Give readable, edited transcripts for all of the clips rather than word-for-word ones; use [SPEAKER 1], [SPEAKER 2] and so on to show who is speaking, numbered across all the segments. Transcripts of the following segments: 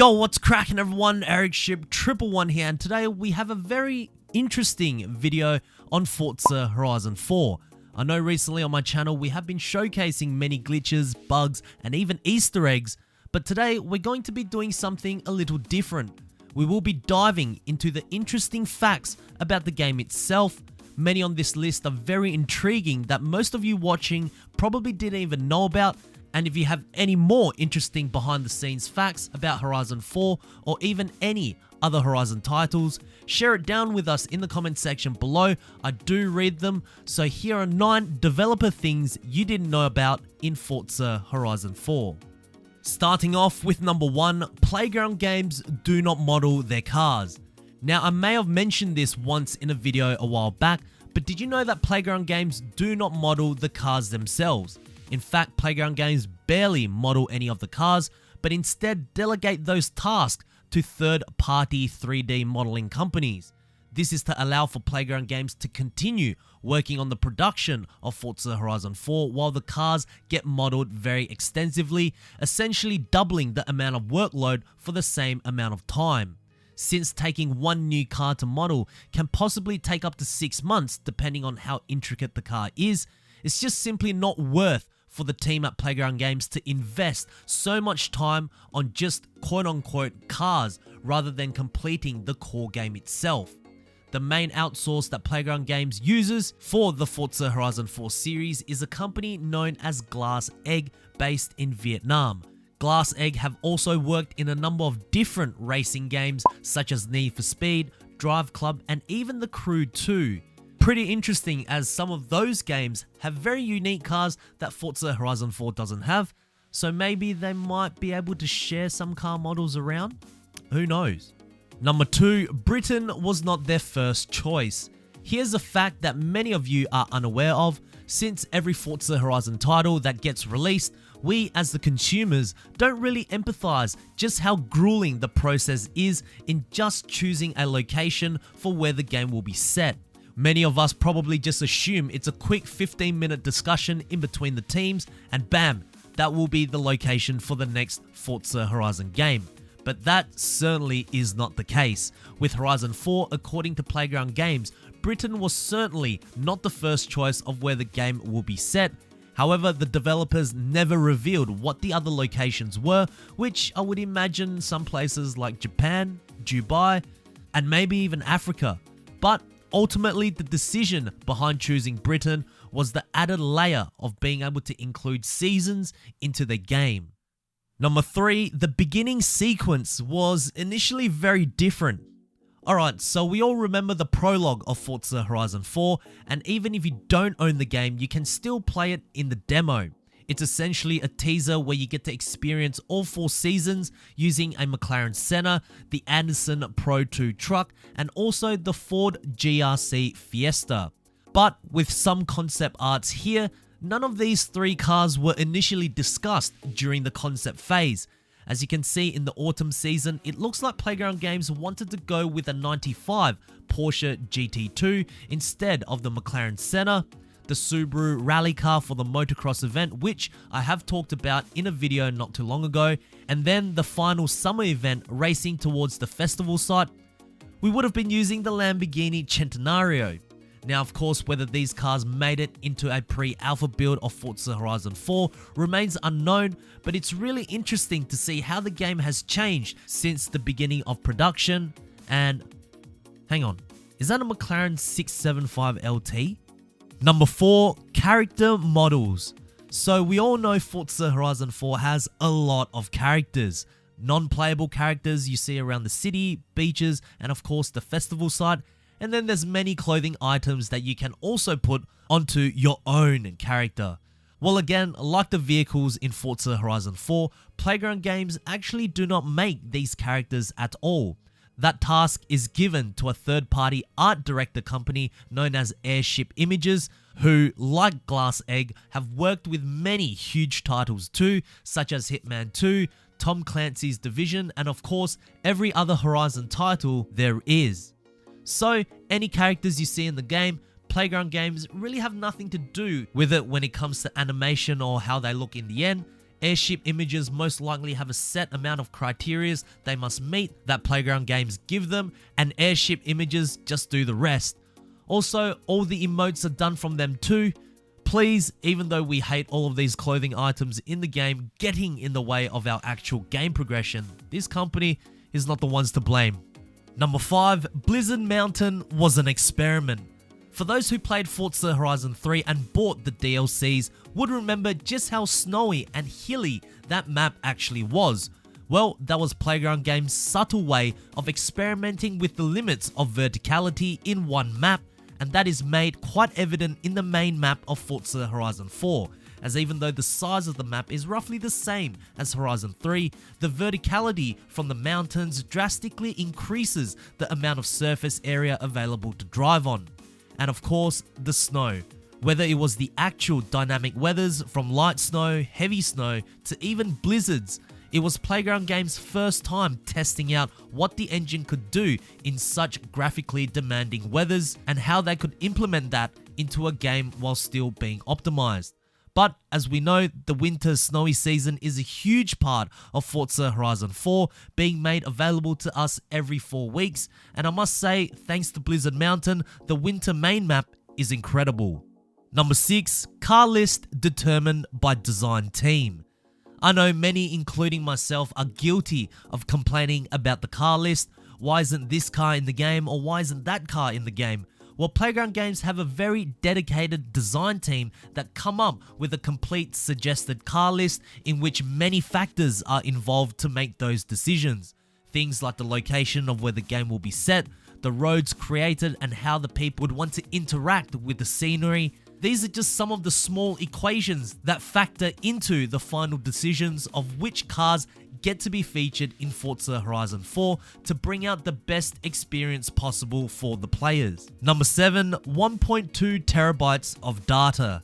[SPEAKER 1] Yo, what's cracking everyone? Ericship 111 here, and today we have a very interesting video on Forza Horizon 4. I know recently on my channel we have been showcasing many glitches, bugs, and even Easter eggs, but today we're going to be doing something a little different. We will be diving into the interesting facts about the game itself. Many on this list are very intriguing that most of you watching probably didn't even know about. And if you have any more interesting behind the scenes facts about Horizon 4 or even any other Horizon titles, share it down with us in the comment section below. I do read them. So here are 9 developer things you didn't know about in Forza Horizon 4. Starting off with number 1, Playground games do not model their cars. Now I may have mentioned this once in a video a while back, but did you know that Playground games do not model the cars themselves? In fact, Playground games barely model any of the cars, but instead delegate those tasks to third-party 3D modeling companies. This is to allow for Playground games to continue working on the production of Forza Horizon 4 while the cars get modeled very extensively, essentially doubling the amount of workload for the same amount of time. Since taking one new car to model can possibly take up to 6 months depending on how intricate the car is, it's just simply not worth for the team at Playground Games to invest so much time on just quote-unquote cars rather than completing the core game itself. The main outsource that Playground Games uses for the Forza Horizon 4 series is a company known as Glass Egg based in Vietnam. Glass Egg have also worked in a number of different racing games such as Need for Speed, Drive Club, and even The Crew 2. Pretty interesting, as some of those games have very unique cars that Forza Horizon 4 doesn't have, so maybe they might be able to share some car models around? Who knows? Number 2, Britain was not their first choice. Here's a fact that many of you are unaware of. Since every Forza Horizon title that gets released, we as the consumers don't really empathize just how grueling the process is in just choosing a location for where the game will be set. Many of us probably just assume it's a quick 15-minute discussion in between the teams and bam, that will be the location for the next Forza Horizon game. But that certainly is not the case. With Horizon 4, according to Playground Games, Britain was certainly not the first choice of where the game will be set. However, the developers never revealed what the other locations were, which I would imagine some places like Japan, Dubai, and maybe even Africa. But ultimately, the decision behind choosing Britain was the added layer of being able to include seasons into the game. Number 3, the beginning sequence was initially very different. Alright, so we all remember the prologue of Forza Horizon 4, and even if you don't own the game, you can still play it in the demo. It's essentially a teaser where you get to experience all 4 seasons using a McLaren Senna, the Anderson Pro 2 truck, and also the Ford GRC Fiesta. But with some concept arts here, none of these 3 cars were initially discussed during the concept phase. As you can see in the autumn season, it looks like Playground Games wanted to go with a 95 Porsche GT2 instead of the McLaren Senna, the Subaru rally car for the motocross event, which I have talked about in a video not too long ago, and then the final summer event racing towards the festival site. We would have been using the Lamborghini Centenario. Now, of course, whether these cars made it into a pre-alpha build of Forza Horizon 4 remains unknown, but it's really interesting to see how the game has changed since the beginning of production. And hang on, is that a McLaren 675 LT? Number 4, character models. So we all know Forza Horizon 4 has a lot of characters. Non-playable characters you see around the city, beaches, and of course the festival site. And then there's many clothing items that you can also put onto your own character. Well, again, like the vehicles in Forza Horizon 4, Playground Games actually do not make these characters at all. That task is given to a third-party art director company known as Ericship Images, who, like Glass Egg, have worked with many huge titles too, such as Hitman 2, Tom Clancy's Division, and of course, every other Horizon title there is. So, any characters you see in the game, Playground Games really have nothing to do with it when it comes to animation or how they look in the end. Airship images most likely have a set amount of criteria they must meet that Playground Games give them, and airship images just do the rest. Also, all the emotes are done from them too. Please, even though we hate all of these clothing items in the game getting in the way of our actual game progression, this company is not the ones to blame. Number 5, Blizzard Mountain was an experiment. For those who played Forza Horizon 3 and bought the DLCs would remember just how snowy and hilly that map actually was. Well, that was Playground Games' subtle way of experimenting with the limits of verticality in one map, and that is made quite evident in the main map of Forza Horizon 4, as even though the size of the map is roughly the same as Horizon 3, the verticality from the mountains drastically increases the amount of surface area available to drive on. And of course, the snow. Whether it was the actual dynamic weathers from light snow, heavy snow, to even blizzards, it was Playground Games' first time testing out what the engine could do in such graphically demanding weathers and how they could implement that into a game while still being optimized. But as we know, the winter snowy season is a huge part of Forza Horizon 4 being made available to us every 4 weeks, and I must say, thanks to Blizzard Mountain, the winter main map is incredible. Number 6, car list determined by design team. I know many, including myself, are guilty of complaining about the car list. Why isn't this car in the game, or why isn't that car in the game? Well, Playground Games have a very dedicated design team that come up with a complete suggested car list in which many factors are involved to make those decisions. Things like the location of where the game will be set, the roads created, and how the people would want to interact with the scenery. These are just some of the small equations that factor into the final decisions of which cars get to be featured in Forza Horizon 4 to bring out the best experience possible for the players. Number 7, 1.2 terabytes of data.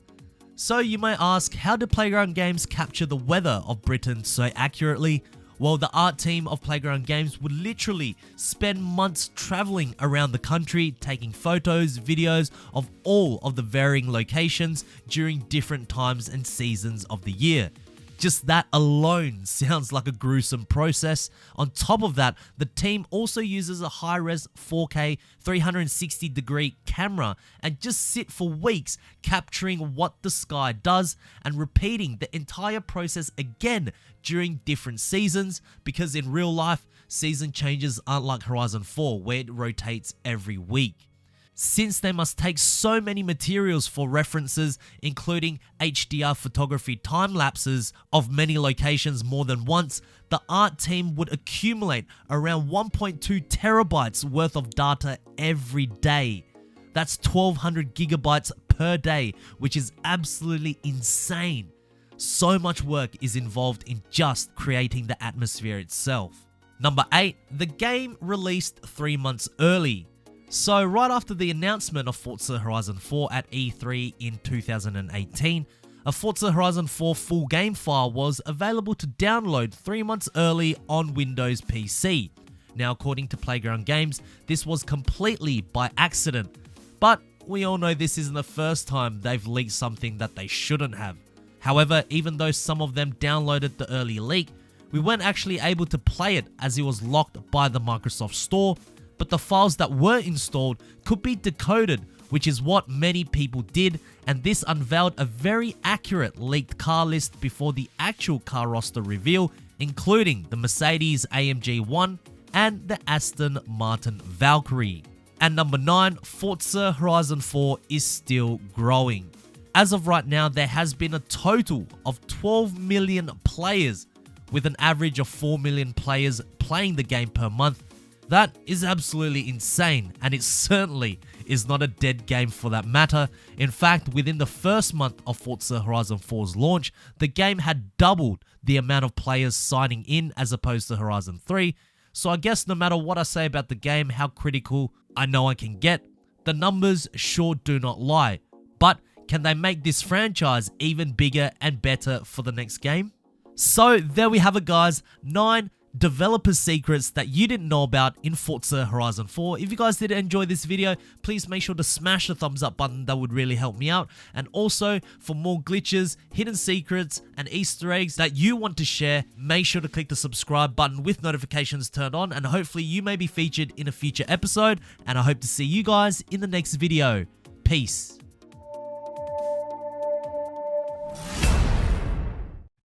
[SPEAKER 1] So you may ask, how do Playground Games capture the weather of Britain so accurately? Well, the art team of Playground Games would literally spend months traveling around the country, taking photos, videos of all of the varying locations during different times and seasons of the year. Just that alone sounds like a gruesome process. On top of that, the team also uses a high-res 4K 360-degree camera and just sit for weeks capturing what the sky does and repeating the entire process again during different seasons, because in real life, season changes aren't like Horizon 4 where it rotates every week. Since they must take so many materials for references, including HDR photography time lapses of many locations more than once, the art team would accumulate around 1.2 terabytes worth of data every day. That's 1200 gigabytes per day, which is absolutely insane. So much work is involved in just creating the atmosphere itself. Number 8, the game released 3 months early. So right after the announcement of Forza Horizon 4 at E3 in 2018, a Forza Horizon 4 full game file was available to download 3 months early on Windows PC. Now, according to Playground Games, this was completely by accident, but we all know this isn't the first time they've leaked something that they shouldn't have. However, even though some of them downloaded the early leak, we weren't actually able to play it as it was locked by the Microsoft Store, but the files that were installed could be decoded, which is what many people did, and this unveiled a very accurate leaked car list before the actual car roster reveal, including the Mercedes AMG 1 and the Aston Martin Valkyrie. And number 9, Forza Horizon 4 is still growing. As of right now, there has been a total of 12 million players, with an average of 4 million players playing the game per month. That is absolutely insane, and it certainly is not a dead game for that matter. In fact, within the first month of Forza Horizon 4's launch, the game had doubled the amount of players signing in as opposed to Horizon 3. So I guess no matter what I say about the game, how critical I know I can get, the numbers sure do not lie. But can they make this franchise even bigger and better for the next game? So there we have it, guys. 9 developer secrets that you didn't know about in Forza Horizon 4. If you guys did enjoy this video, please make sure to smash the thumbs up button. That would really help me out. And also, for more glitches, hidden secrets, and Easter eggs that you want to share, make sure to click the subscribe button with notifications turned on, and hopefully you may be featured in a future episode. And I hope to see you guys in the next video. Peace.